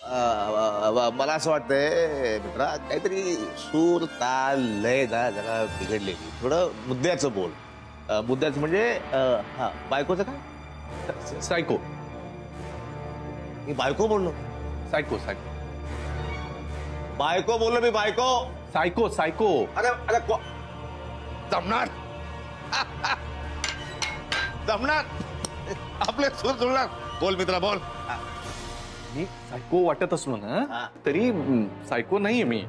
मला असं वाटतंय मित्रा, काहीतरी सूर ताल लय ना जरा बिघडलेली. थोडं मुद्द्याचं बोल. मुद्द्याचं म्हणजे हा बायकोचं काय? सायको. मी बायको बोललो. सायको सायको बायको बोललो मी, बायको. सायको सायको. अरे अरे जमणार जमणार आपले सूर जुळणार. बोल मित्रा बोल. मी सायको वाटत असलो ना तरी सायको नाहीये मी.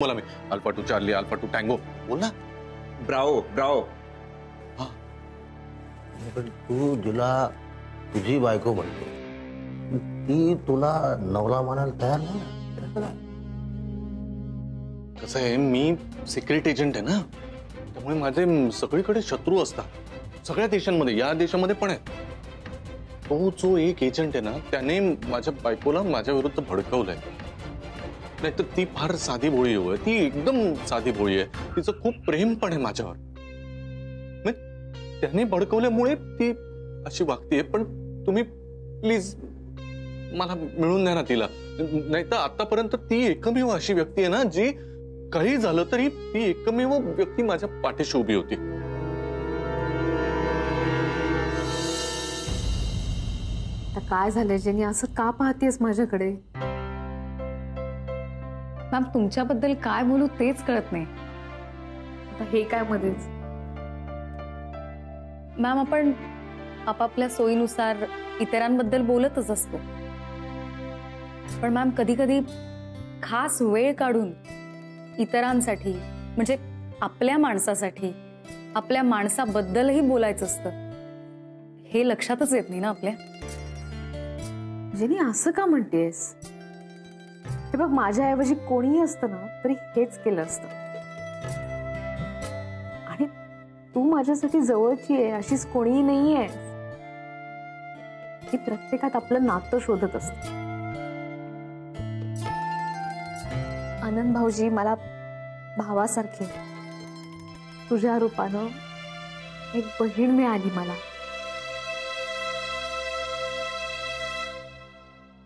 बोला मी alpha two Charlie alpha two tango. बोल ना. Bravo bravo. हा पण तू जिला तुझी बायको म्हणतो ती तुला नवरा मानायला तयार नाही. कसं आहे, मी सिक्रेट एजंट आहे ना, त्यामुळे माझे सगळीकडे शत्रू असतात. सगळ्या देशांमध्ये, या देशामध्ये पण आहेत. तो जो एक एजंट आहे ना, त्याने माझ्या बायकोला माझ्या विरुद्ध भडकवलंय. नाही तर ती फार साधी भोळी आहे. ती एकदम साधी भोळी आहे. तिचं खूप प्रेम पण आहे माझ्यावर. त्याने भडकवल्यामुळे ती अशी वागतेय. पण तुम्ही प्लीज मला मिळून द्या ना तिला. नाही तर आतापर्यंत ती एकमेव अशी व्यक्ती आहे ना, जी काही झालं तरी ती एकमेव व्यक्ती माझ्या पाठीशी उभी होती. काय झालंय जेनी, असं का पाहतेस माझ्याकडे? मॅम, तुमच्याबद्दल काय बोलू तेच कळत नाही. आता हे काय मध्येच? मॅम, आपण आपापल्या सोयीनुसार इतरांबद्दल बोलतच असतो. पण मॅम, कधी कधी खास वेळ काढून इतरांसाठी, म्हणजे आपल्या माणसासाठी, आपल्या माणसाबद्दलही बोलायचं असतं. हे लक्षातच येत नाही ना आपल्या. जेनी, असं का म्हणतेस? हे बघ, माझ्याऐवजी कोणीही असतं ना तरी हेच केलं असतं. आणि तू माझ्यासाठी जवळची आहे अशीच कोणीही नाहीये. ती प्रत्येकात आपलं नातं शोधत असते. आनंद भाऊजी मला भावासारखे, तुझ्या रूपानं एक बहीण मिळाली मला.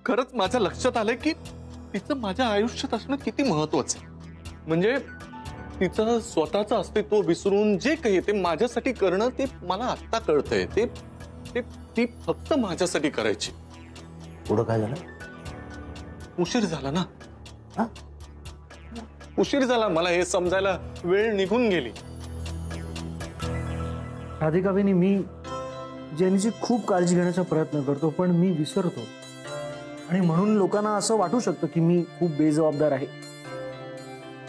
खरंच माझ्या लक्षात आलंय की तिचं माझ्या आयुष्यात असणं किती महत्वाचं आहे. म्हणजे तिचं स्वतःचं अस्तित्व विसरून जे काही ते माझ्यासाठी करणं, ते मला आत्ता कळतंय. ती फक्त माझ्यासाठी करायची. पुढं काय झालं? उशीर झाला ना. उशीर झाला. मला हे समजायला वेळ निघून गेली. राधिका वहिनी, मी जेनीची खूप काळजी घेण्याचा प्रयत्न करतो, पण मी विसरतो. आणि म्हणून लोकांना असं वाटू शकतं की मी खूप बेजबाबदार आहे.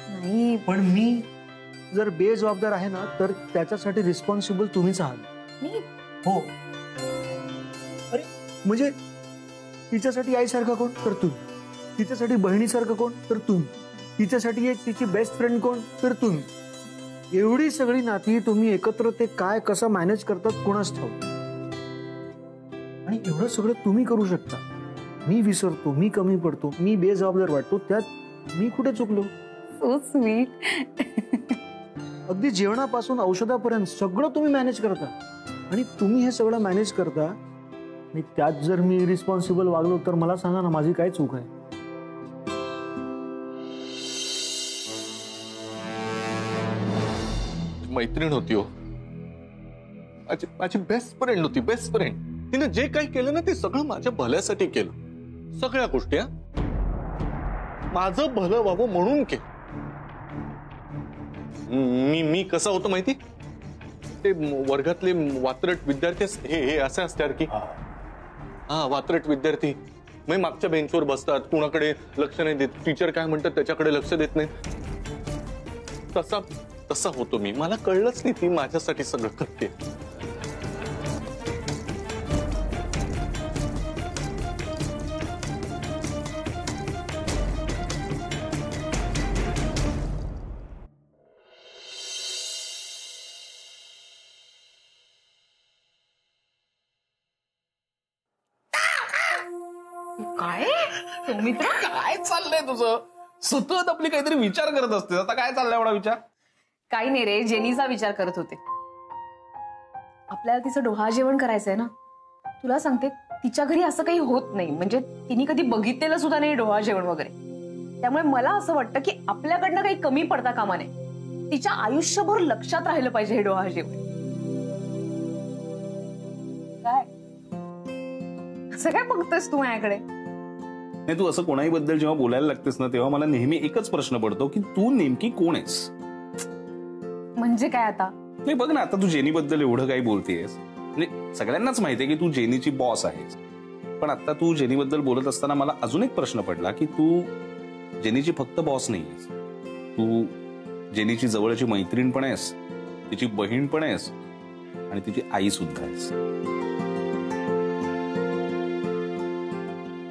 नाही, पण मी जर बेजबाबदार आहे ना, तर त्याच्यासाठी रिस्पॉन्सिबल तुम्हीच आहात. हो. अरे म्हणजे तिच्यासाठी आईसारखं कोण? तर तुम्ही. तिच्यासाठी बहिणीसारखं कोण? तर तुम्ही. तिच्यासाठी एक तिची बेस्ट फ्रेंड कोण? तर तुम्ही. एवढी सगळी नाती तुम्ही एकत्र ते काय कसं मॅनेज करतात कोणाच ठाऊक. आणि एवढं सगळं तुम्ही करू शकता. मी विसरतो, मी कमी पडतो, मी बेजबाबदार वाटतो. त्यात मी कुठे चुकलो? So sweet. अगदी जेवणापासून औषधापर्यंत सगळं तुम्ही मॅनेज करता. आणि तुम्ही हे सगळं मॅनेज करता आणि त्यात जर मी रिस्पॉन्सिबल वागलो तर मला सांगा ना, माझी काय चूक आहे? मैत्रीण होती हो, माझी बेस्ट फ्रेंड होती. Best friend. तिने जे काही केलं ना, ते सगळं माझ्या भल्यासाठी केलं. सगळ्या गोष्टी माझं भलं व्हावं म्हणून केलं. मी कसा होतो माहिती? ते वर्गातले वात्रट विद्यार्थी हे असे असतात की हा वात्रट विद्यार्थी मग मागच्या बेंचवर बसतात, कुणाकडे लक्ष नाही देत, टीचर काय म्हणतात त्याच्याकडे लक्ष देत नाही. तसा होतो मी. मला कळलंच नाही ती माझ्यासाठी सगळं करते. काय सौमित्र, काय चाललंय तुझं? सतत आपली काहीतरी विचार करत असते. आता काय चाललंय एवढा विचार? काही नाही रे, जेनीचा विचार करत होते. आपल्याला तिचं डोहाळ जेवण करायचंय ना. तुला सांगते, तिच्या घरी असं काही होत नाही. म्हणजे तिने कधी बघितलेलं सुद्धा नाही डोहाळ जेवण वगैरे. त्यामुळे मला असं वाटतं की आपल्याकडनं काही कमी पडता कामा नये. तिच्या आयुष्यभर लक्षात राहिलं पाहिजे हे डोहाळ जेवण. काय असं काय बघतोस तू माझ्याकडे? नाही, तू असं कोणाही बद्दल जेव्हा बोलायला लागतेस ना, तेव्हा मला नेहमी एकच प्रश्न पडतो की तू नेमकी कोण आहेस? म्हणजे काय आता? नाही बघ ना, आता तू जेनी बद्दल एवढं काही बोलतेस. म्हणजे सगळ्यांनाच माहितीये की तू जेनीची बॉस आहेस. पण आता तू जेनी बद्दल बोलत असताना मला अजून एक प्रश्न पडला की तू जेनीची फक्त बॉस नाहीयेस. तू जेनीची जवळची मैत्रीण पण आहेस, तिची बहीण पण आहेस आणि तिची आई सुद्धा आहेस.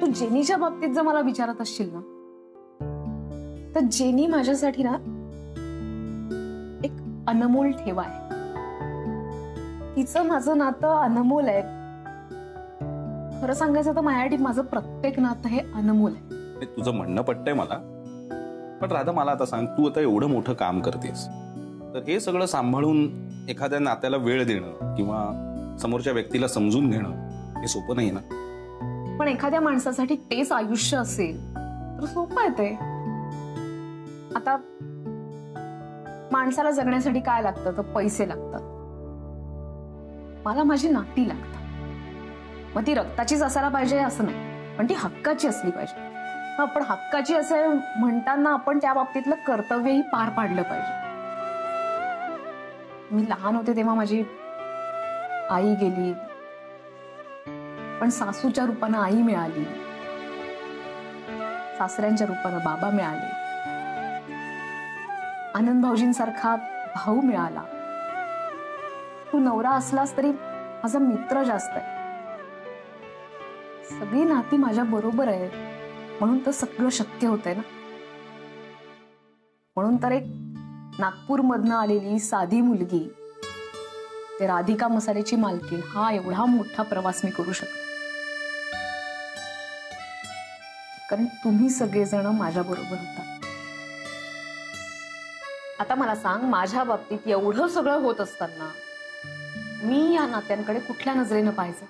तू जेनीच्या बाबतीत जर मला विचारत असशील ना, तर जेनी माझ्यासाठी ना एक अनमोल ठेवा आहे. तिचं माझं नातं अनमोल आहे. खरं सांगायचं तर माझ्यासाठी माझं प्रत्येक नातं हे अनमोल आहे. तुझं म्हणणं पटतंय मला. पण राधा, मला आता सांग, तू आता एवढं मोठं काम करतेस, तर हे सगळं सांभाळून एखाद्या नात्याला वेळ देणं किंवा समोरच्या व्यक्तीला समजून घेणं हे सोपं नाही ना. पण एखाद्या माणसासाठी तेच आयुष्य असेल तर सोपं आहे ते. आता माणसाला जगण्यासाठी काय लागतं? तर पैसे लागतात. मला माझी नाती लागतात. मग ती रक्ताचीच असायला पाहिजे असं नाही, पण ती हक्काची असली पाहिजे. हा, पण हक्काची असे म्हणताना आपण त्या बाबतीतलं कर्तव्यही पार पाडलं पाहिजे. मी लहान होते तेव्हा माझी आई गेली, पण सासूच्या रूपानं आई मिळाली, सासऱ्यांच्या रूपानं बाबा मिळाले, आनंद भाऊजींसारखा भाऊ मिळाला. तू नवरा असलास तरी माझा मित्र जास्त आहे. सगळी नाती माझ्या बरोबर आहेत, म्हणून तर सगळं शक्य होतंय ना. म्हणून तर एक नागपूर मधनं आलेली साधी मुलगी ते राधिका मसाल्याची मालकीण हा एवढा मोठा प्रवास मी करू शकते, कारण तुम्ही सगळेजण माझ्या बरोबर होता. आता मला सांग, माझ्या बाबतीत एवढं सगळं होत असताना मी या नात्यांकडे कुठल्या नजरेनं पाहायचं?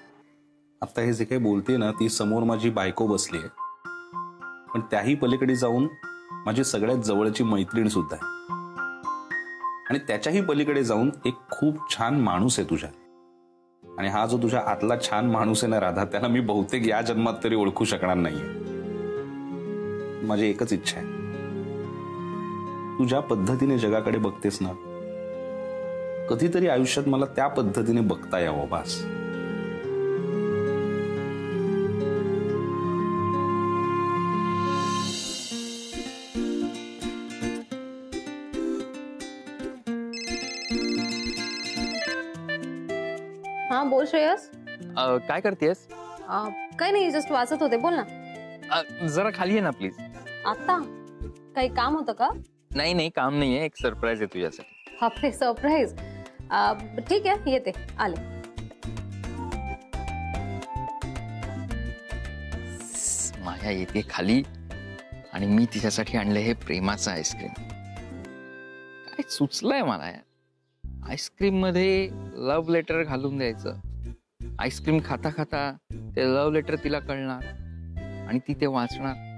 आता हे जे काही बोलते ना, ती समोर माझी बायको बसली आहे, पण त्याही पलीकडे जाऊन माझी सगळ्यात जवळची मैत्रीण सुद्धा आहे. आणि त्याच्याही पलीकडे जाऊन एक खूप छान माणूस आहे तुझ्या. आणि हा जो तुझ्या आतला छान माणूस आहे ना राधा, त्याला मी बहुतेक या जन्मात तरी ओळखू शकणार नाहीये. माझी एकच इच्छा आहे, तू ज्या पद्धतीने जगाकडे बघतेस ना, कधीतरी आयुष्यात मला त्या पद्धतीने बघता यावं बास. हा बोल श्रेयस. काय करतेस? काय नाही, जस्ट वाचत होते. बोल ना. जरा खाली आहे ना प्लीज. आता काही काम होतं का? नाही नाही, काम नाहीये, एक सरप्राईज आहे तुझ्यासाठी. बापरे, सरप्राईज. ठीक आहे, येते, आले. माया येते खाली आणि मी तिच्यासाठी आणलं हे प्रेमाचं आईस्क्रीम. काय सुचलंय मला यार. आईस्क्रीम मध्ये लव्ह लेटर घालून द्यायचं. आईस्क्रीम खाता खाता ते लव्ह लेटर तिला कळणार आणि ती ते वाचणार.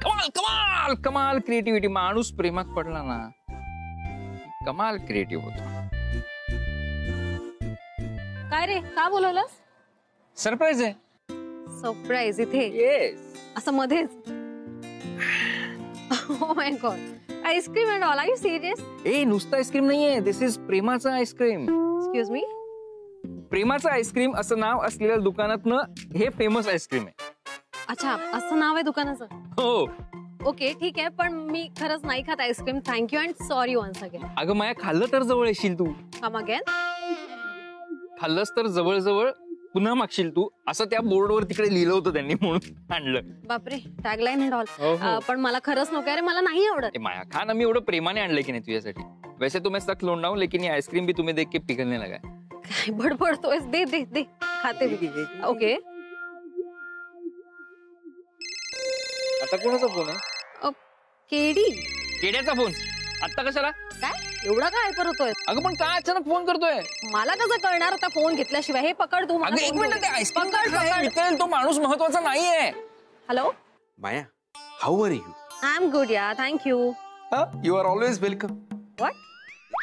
कमाल कमाल कमाल क्रिएटिव्हिटी. माणूस प्रेमात पडला ना, कमाल क्रिएटिव्ह होतो. काय रे, का बोलवलंस? सरप्राईज आहे. सरप्राईज इथे? येस. असं मध्येच? Oh my god. Ice cream and all, are you serious? ए नुसतं आईस्क्रीम नाहीये, दिस इज प्रेमाचं आईस्क्रीम. Excuse me. प्रेमाचं आईस्क्रीम असं नाव असलेल्या दुकानातनं हे फेमस आईस्क्रीम आहे. अच्छा, असं नाव आहे दुकानाचं? हो. ओके ठीक आहे, पण मी खरंच नाही खात ice cream. Thank you and sorry once again. अगं माया, खाल्लं तर जवळ येशील तू. Come again. खाल्लंस तर जवळ पुन्हा मागशील तू, असं त्या बोर्डवर तिकडे लिहिलं होतं त्यांनी, म्हणून आणलं. बापरे, टॅगलाईन अँड ऑल. हो, हो. पण मला खरंच नको अरे, मला नाही आवडत. ए माया, खा ना, मी एवढं प्रेमाने आणलंय की नाही तुझ्यासाठी. वैसे तो मैं सख्त लोंडा हूं, लेकिन ये आइसक्रीम भी तुम्हें देख के पिघलने लगा है. काय बडबडतोयस? दे दे दे, खाते मी. ओके. आता कोणाचा फोन आहे? केडी. केड्याचा फोन. आता कशाला? काय एवढा काय हायपर होतोय? अगं पण काय अचानक फोन करतोय? मला कसं कळणार आता फोन घेतल्याशिवाय? हे पकड तू. अगं एक मिनिट, ते आईस्क्रीम विचारेल तो माणूस महत्वाचा नाहीये. Hello Maya, how are you? I am good yeah, thank you. You are always welcome. What?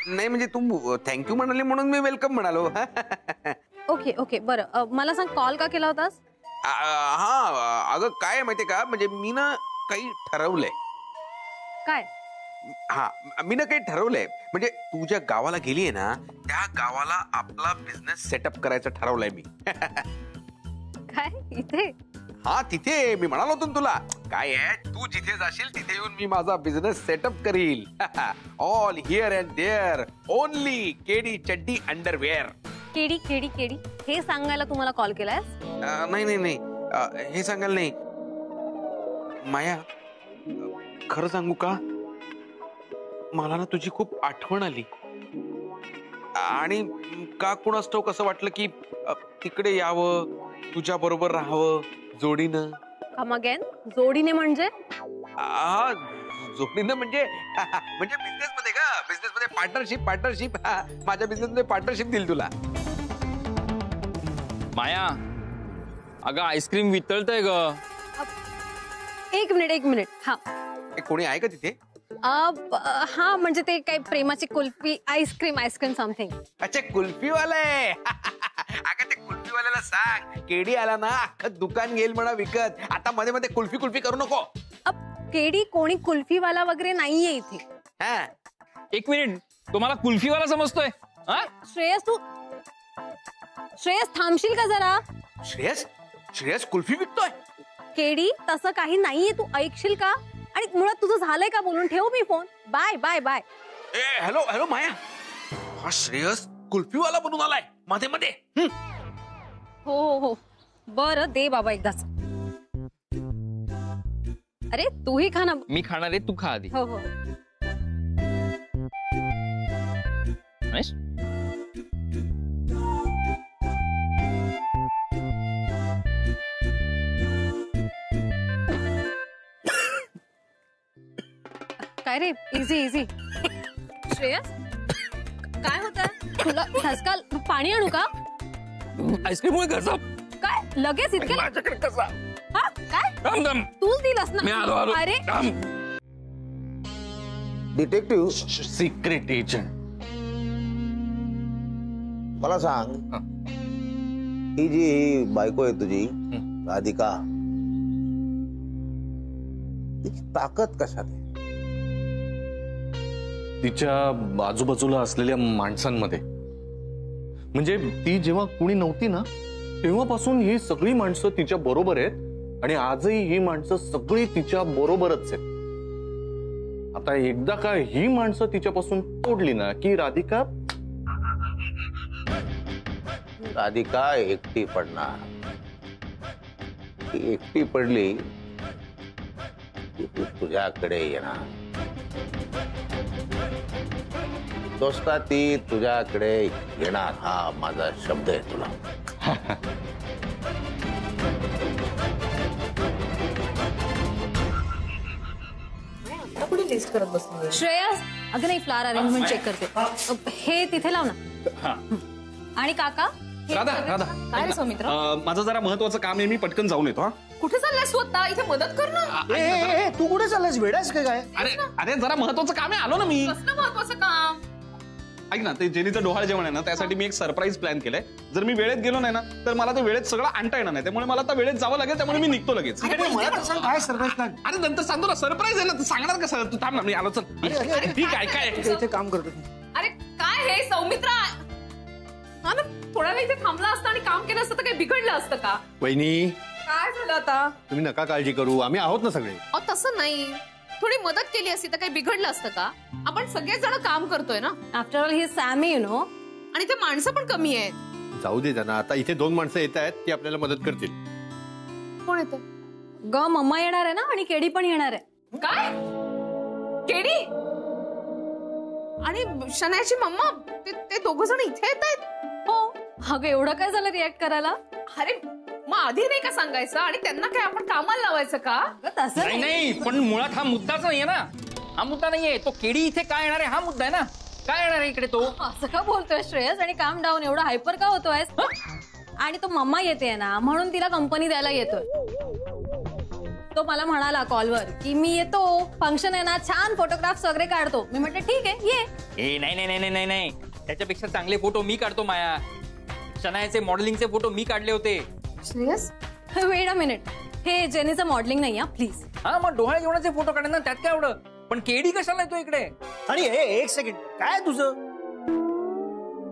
नाही म्हणजे तू थँक्यू म्हणाले म्हणून मी वेलकम म्हणालो. ओके ओके, बरं मला सांग, कॉल का केला होतास? हा अगं काय आहे माहितीये का, म्हणजे मी ना काही ठरवलंय. काय? हा, मी ना काही ठरवलंय. म्हणजे तू ज्या गावाला गेलीये ना, त्या गावाला आपला बिझनेस सेटअप करायचं ठरवलंय मी. काय इथे? हा तिथे मी म्हणालो होतो ना तुला, काय आहे, तू जिथे जाशील तिथे येऊन मी माझा बिझनेस सेटअप करील. All here and there, only KD चड्डी अंडरवेअर. केडी केडी केडी हे सांगायला तुम्हाला कॉल केलाय? नाही नाही नाही, हे सांगाल नाही. माया, खरं सांगू का, मला ना तुझी खूप आठवण आली. आणि का कुणास ठाऊक कसं वाटलं की तिकडे यावं, तुझ्या बरोबर राहावं जोडीनं. Come again. जोडीने म्हणजे? हा, जोडीनं म्हणजे म्हणजे बिझनेस मध्ये का, बिझनेस मध्ये पार्टनरशिप. माझ्या बिझनेस मध्ये पार्टनरशिप दिली तुला. माया, अगं आईस्क्रीम वितळतंय ग. एक मिनिट. हा, कोणी आहे का तिथे? हा म्हणजे ते काय प्रेमाची कुल्फी, आईस्क्रीम समथिंग. अच्छा, कुल्फीवाला आहे. अगं ते कुल्फीवाल्याला सांग, केडी आला ना अख्खं दुकान घेईल म्हणा विकत. आता मध्ये मध्ये कुल्फी करू नको. केडी कोणी कुल्फीवाला वगैरे नाहीये इथे. हा, एक मिनिट, तुम्हाला कुल्फीवाला समजतोय? श्रेयस थांबशील का जरा? श्रेयस कुल्फी विकतोय? केडी तसं काही नाहीये, तू ऐकशील का? आणि मुळात तुझं झालंय का बोलून? ठेव मी phone. Bye bye bye. Hello Maya, हा श्रेयस कुल्फीवाला बनून आलाय मध्ये मध्ये. हो, बरं दे बाबा एकदाच. अरे तूही खा ना. मी खाणार आहे, तू खा आधी. हो. नाईस. काय रे, इझी. श्रेयस काय होतं तुला? ठसकाल? पाणी आणू का? आईस्क्रीम मुळे घसा. काय लगेच इतक्या? माझ्याकडे कसा? हा काय? थांब. तूच दिलास मी ना? आलो. अरे डिटेक्टिव्ह, सिक्रेट एजंट. मला सांग, ही जी बायको आहे तुझी राधिका, तिची ताकद कशात आहे? तिच्या आजूबाजूला असलेल्या माणसांमध्ये. म्हणजे ती जेव्हा कुणी नव्हती ना, तेव्हापासून ही सगळी माणसं तिच्या बरोबर आहेत आणि आजही ही माणसं सगळी तिच्या बरोबरच आहेत. आता एकदा का ही माणसं तिच्यापासून तोडली ना की राधिका एकटी पडणार. ती एकटी पडली की ती तुझ्याकडे येणार. दोस्ता, ती तुझ्याकडे येणार, हा माझा शब्द आहे तुला. श्रेयस, अगं नाही, फ्लावर अरेंजमेंट चेक करते. हे तिथे लाव ना. आणि काका राधा काय रे सौमित्र? माझं जरा महत्वाचं काम आहे, मी पटकन जाऊन येतो. हा, कुठे चाललाय स्वतः? इथे मदत कर ना. तू कुठे चाललास? वेडास काय? अरे जरा महत्वाचं काम आहे, आलो ना मी. कसलं महत्वाचं काम? ऐक ना, ते जेनीचं डोहाळ जेवण आहे ना, त्यासाठी मी एक सरप्राईज प्लॅन केलंय. जर मी वेळेत गेलो नाही ना, तर मला ते वेळेत सगळं आणता येणार नाही. त्यामुळे मला आता वेळेत जावं लागेल. त्यामुळे मी निघतो लगेच. काय सरप्राईज प्लॅन? अरे नंतर सांगतो ना, सरप्राईज आहे ना, तू सांगणार कसं? तू थांब ना, मी आलो. चल ठीक आहे. काय इथे काम करतो. अरे काय हे सौमित्रा, हा ना, थोडा वेळ इथे थांबला असता आणि काम केलं असतं तर काही बिघडलं असतं का? वहिनी, काय झालं आता? तुम्ही नका काळजी करू, आम्ही आहोत ना सगळे. तसं नाही, थोडी मदत केली असती तर काही बिघडलं असतं का? आपण सगळेच जण काम करतोय ना. After all he Sammy you know. आणि ते माणसं पण कमी आहेत. जाऊ दे त्यांना. आता इथे 2 माणसं येत आहेत, ती आपल्याला मदत करतील. कोण येतं? ग मम्मा येणार आहे ना, आणि केडी पण येणार आहे. काय? केडी आणि शनायाची मम्मा, ते दोघ जण इथे येत आहेत? हो. अगं एवढं काय झालं रिॲक्ट करायला? अरे मग आधी नाही का सांगायचं? आणि त्यांना काय आपण कामाला लावायचं का? तसं नाही, पण मुळात हा मुद्दाच नाहीये ना. हा मुद्दा नाहीये. तो केडी इथे काय येणार आहे हा मुद्दा आहे ना. काय येणार आहे इकडे तो? असं का बोलतोय श्रेयस? आणि काम डाऊन, एवढा हायपर का होतोय? आणि तो मम्मा येते ना, म्हणून तिला कंपनी द्यायला येतोय. तो मला म्हणाला कॉलवर की मी येतो, फंक्शन आहे ना, छान फोटोग्राफ्स वगैरे काढतो. मी म्हटलं ठीक आहे ये. नाही. त्याच्यापेक्षा चांगले फोटो मी काढतो माया. शनायाचे मॉडेलिंगचे फोटो मी काढले होते. श्रेयस, वेट अ मिनिट, हे जेनीचं मॉडेलिंग नाही हा प्लीज. हा मग डोहाळे जेवणाचे फोटो काढे ना, त्यात काय एवढं? पण केडी कशाला येतो इकडे? आणि एक सेकंड, काय तुझं?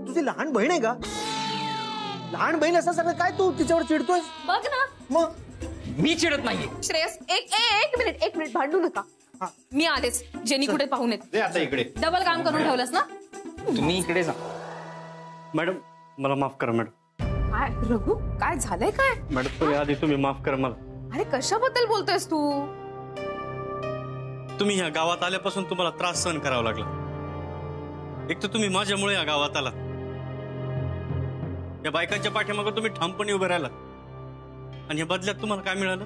तुझी लहान बहीण आहे का? लहान बहीण असं सगळं काय तू तिच्यावर चिडतोय? बघ ना. मग मी चिडत नाहीये. श्रेयस, एक मिनिट भांडू नका. मी आलेच. जेनी कुठे पाहून येते. दे आता इकडे. डबल काम करून ठेवलंस ना. तुम्ही इकडे जा. मॅडम, मला माफ करा मॅडम. काय रघु, काय झालंय काय? मॅडम, तुम्ही आधी तुम्ही माफ करा मला. अरे कशाबद्दल बोलतोयस तू? तुम्ही या गावात आल्यापासून तुम्हाला त्रास सहन करावा लागला. एक तर तुम्ही माझ्यामुळे या गावात आलात. या बायकांच्या पाठीमागे तुम्ही ठामपणे उभे राहिला. आणि या बदल्यात तुम्हाला काय मिळालं?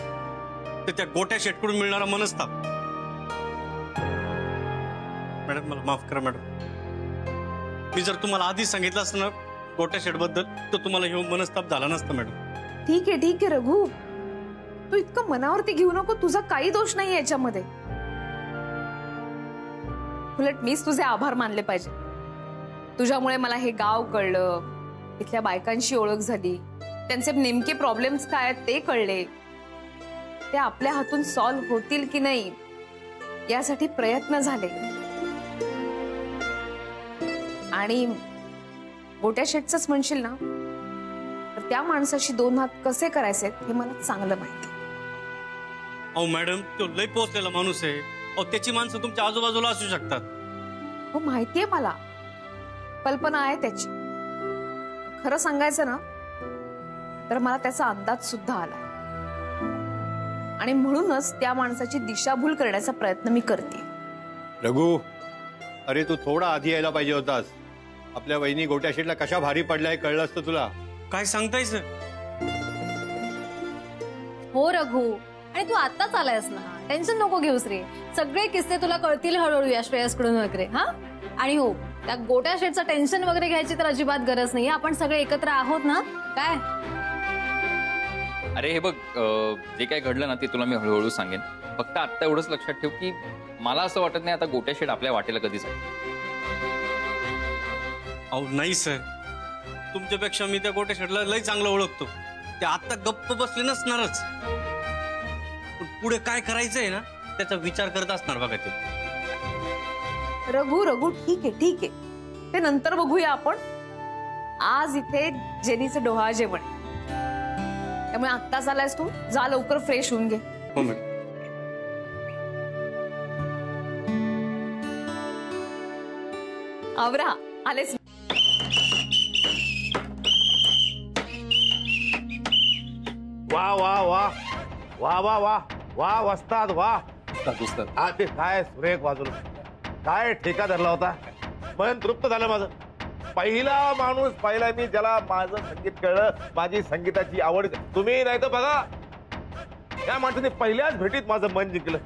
तर त्या गोट्या शेटकडून मिळणारा मनस्ताप. मॅडम, मला माफ करा मॅडम. मी जर तुम्हाला आधीच सांगितलं असतं ना गोट्या शेट बद्दल, तर तुम्हाला हे मनस्ताप झाला नसता मॅडम. ठीक आहे रघु, तू इतकं मनावरती घेऊ नको. तुझा काही दोष नाही याच्यामध्ये. उलट मीच तुझे आभार मानले पाहिजे. तुझ्यामुळे मला हे गाव कळलं, इथल्या बायकांशी ओळख झाली, त्यांचे नेमके प्रॉब्लेम्स काय आहेत ते कळले. ते आपल्या हातून सॉल्व्ह होतील की नाही यासाठी प्रयत्न झाले. आणि गोट्या शेटच म्हणशील ना, तर त्या माणसाशी 2 हात कसे करायचे हे मला चांगलं माहिती. अहो मॅडम, तो लय पोचलेला माणूस आहे. अहो त्याची माणसं तुमच्या आजूबाजूला असू शकतात. हो माहितीये मला, कल्पना आहे त्याची. खरं सांगायचं ना तर मला त्याचा अंदाज सुद्धा आला. आणि म्हणूनच त्या माणसाची दिशाभूल करण्याचा प्रयत्न मी करते. रघु, अरे तू थोडा आधी यायला पाहिजे होतास. आपल्या वहिनी गोट्या शेटला कशा भारी पडलाय कळलं असतं तुला. काय सांगताय सर? हो रघु, आणि तू आत्ताच आलायस ना, टेन्शन नको घेऊस रे. सगळे किस्से तुला कळतील हळूहळू या श्रेयसकडून वगैरे. हा, आणि हो, त्या गोट्या शेटचं टेन्शन वगैरे घ्यायची तर अजिबात गरज नाही. आपण सगळे एकत्र आहोत ना. काय? अरे हे बघ, जे काय घडलं ना ते तुला मी हळूहळू सांगेन. फक्त आत्ता एवढंच लक्षात ठेव की मला असं वाटत नाही आता गोट्या शेट आपल्या वाटेला कधीच आहे. अहो नाही सर, तुमच्यापेक्षा मी त्या गोट्या शेटला लय चांगलं ओळखतो. ते आता गप्प बसले नसणारच, पण पुढे काय करायचंय ना त्याचा विचार करत असणार बघा ते. रघु ठीक आहे, ते नंतर बघूया आपण. आज इथे जेनीचं डोहाळ जेवण, त्यामुळे आत्ताच आलायस तू, जा लवकर फ्रेश होऊन घे. हो मॅडम. आवरा, आलेस. वा वा वा वा वा वा वा वस्ताद वा. हा ते काय सुरेख वाजवलं, काय ठेका धरला होता. मन तृप्त झालं माझं. पहिला माणूस पाहिला मी ज्याला माझं संगीत कळलं, माझी संगीताची आवड. तुम्ही नाही तर बघा, त्या माणसाने पहिल्याच भेटीत माझं मन जिंकलं.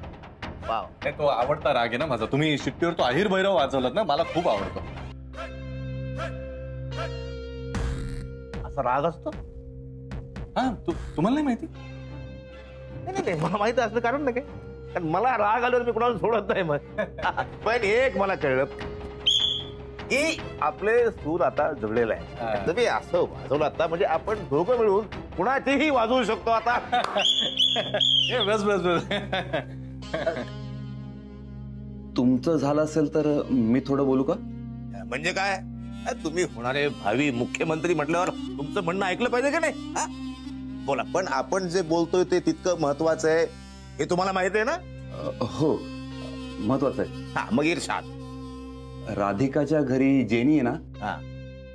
वाव. तो आवडता राग आहे ना माझा. तुम्ही शिट्टीवर तो अहिर भैरव वाजवलात ना, मला खूप आवडतो. असा राग असतो? हा, तुम्हाला नाही माहिती? नाही, मला माहिती असलं कारण नाही काय, कारण मला राग आल्यावर मी कुणाला सोडत नाही. मग पण एक मला कळलं, की आपले सूर आता जुळलेलं आहे. तुम्ही असं वाजवलं आता म्हणजे आपण दोघं मिळून कुणाचीही वाजवू शकतो आता. बस बस बस. तुमचं झालं असेल तर मी थोडं बोलू का? म्हणजे काय? तुम्ही होणारे भावी मुख्यमंत्री म्हटल्यावर तुमचं म्हणणं ऐकलं पाहिजे का नाही? हा? बोला. पण आपण जे बोलतोय ते तितकं महत्वाचं आहे हे तुम्हाला माहिती आहे ना? हो, महत्वाचं आहे. हा, मग इर्षाद. राधिकाच्या घरी जेनी आहे ना, हा,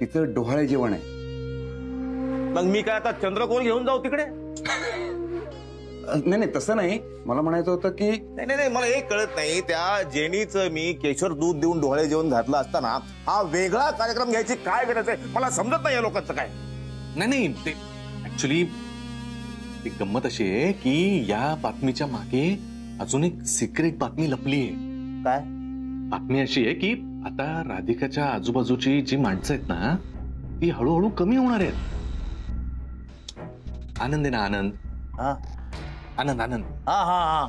तिचं डोहाळे जेवण आहे. मग मी काय आता चंद्रकोर घेऊन जाऊ तिकडे? नाही नाही, तसं नाही. मला म्हणायचं होतं की नाही नाही नाही, मला एक कळत नाही. त्या जेनीचं मी केशर दूध देऊन डोहाळे जेवण घातलं असताना हा वेगळा कार्यक्रम घ्यायची काय गरज आहे? मला समजत नाही या लोकांचं काय. नाही नाही, ते ऍक्च्युली ती गंमत अशी आहे की या बातमीच्या मागे अजून एक सिक्रेट बातमी लपली आहे. काय बातमी अशी आहे की आता राधिकाच्या आजूबाजूची जी माणसं आहेत ना ती हळूहळू कमी होणार आहेत. आनंद आहे ना, आनंद. हा आनंद आनंद हा हा हा.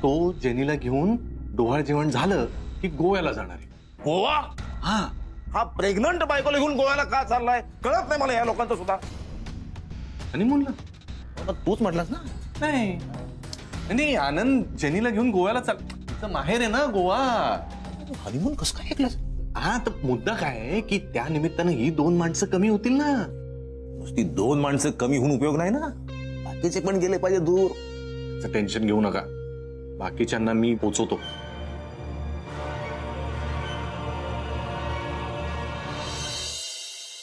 तो जेनीला घेऊन डोहाळ जेवण झालं की गोव्याला जाणार आहे. गोवा? हा, हा प्रेग्नंट बायकोला घेऊन गोव्याला का चाललाय कळत नाही मला या लोकांचं सुद्धा. आणि म्हणलं मग तूच म्हटलास ना. नाही नाही, आनंद जेनीला घेऊन गोव्याला चाल. तिचं माहेर आहे ना गोवा. हनीमून कसं काय ऐकलंस? हा, तर मुद्दा काय आहे की त्या निमित्तानं ही 2 माणसं कमी होतील ना. नुसती 2 माणसं कमी होऊन उपयोग नाही ना, बाकीचे पण गेले पाहिजे दूर. टेन्शन घेऊ नका, बाकीच्यांना मी पोचवतो.